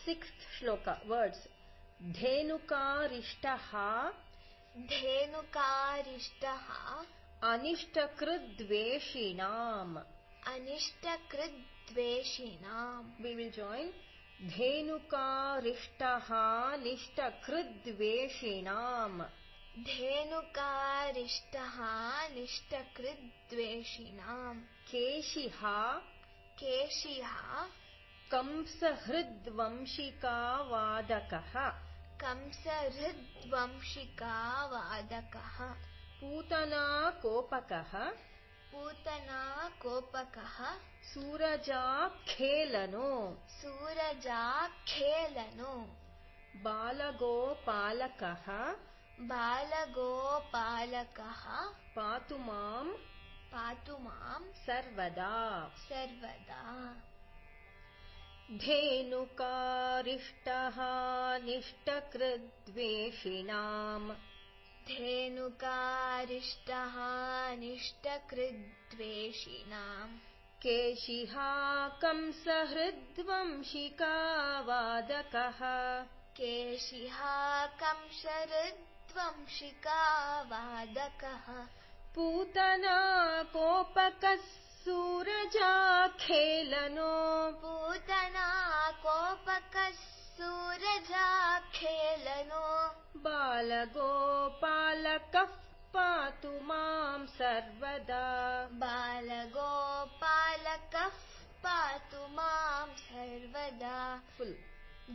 Sixth shloka, words. Dhenukaristaha Anishtakridveshinam. We will join. Dhenukaristaha Nishtakridveshinam. Keshiha Kamsahridvamshikavadakaha. Putana Kopakaha Suraja Khelano. Balagopalakaha Patumam Sarvada. Dhenukaristaha Nishtakridveshinam. Keshiha Kamsahridvamshikavadakaha Putana Kopakas Suraja Khelano. Balagopalakah Patumam Sarvada. Full.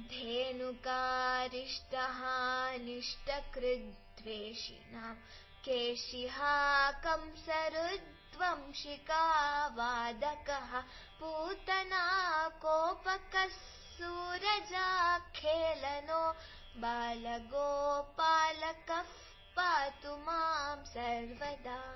Dhenukaristaha Nishtakridveshinam. Keshiha Kamsarudvamshikavadakaha Putana Kopakas Suraja Khelano. Balagopalakah Patumam Sarvada.